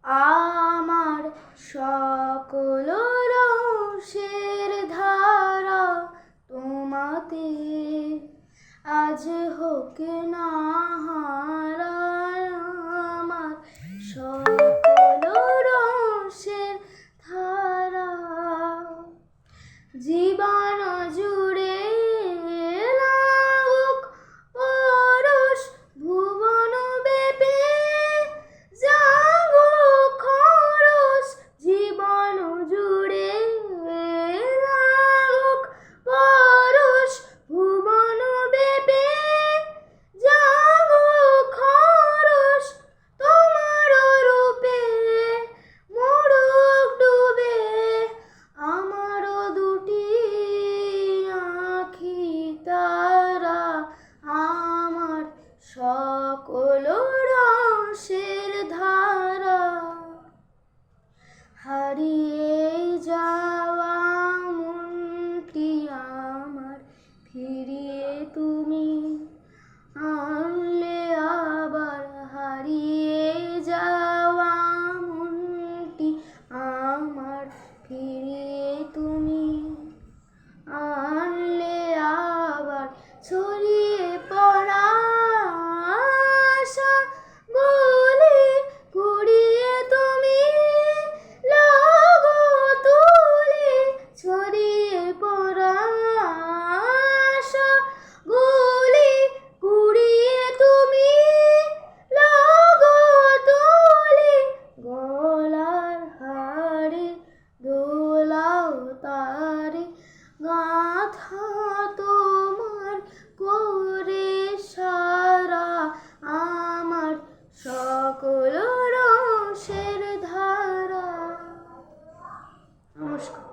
আমার সকল রসের ধারা তোমাতে আজ হোক না হারায়। আমার সকল রসের ধারা জীবন জুড়ে লাগুক পরশ ভুবন ব্যাপী জাগুক খরস। জীবন জুড়ে লাগুক পরশ ভুবন ব্যাপী জাগুক খরস। তোমার রূপে মোড়ক ডুবে আমার দুটি আঁখি তারা। আমার সকল রসের ধারা হারিয়ে যাওয়া মনটি আমার ফিরিয়ে তুমি আনলে আবার। হারিয়ে যাওয়া মনটি আমার ফিরিয়ে তুমি আনলে আবার। ছড়িয়ে পড়া আশা গুলি কুড়িয়ে তুমি লাগো তুলে। ছড়িয়ে পড়া আশা গুলি কুড়িয়ে তুমি লাগো তুলে। গলার হাড়ে দোলাও তারে গাঁথা তোমার করে সারা। আমার সকল রসের ধারা। নমস্কার।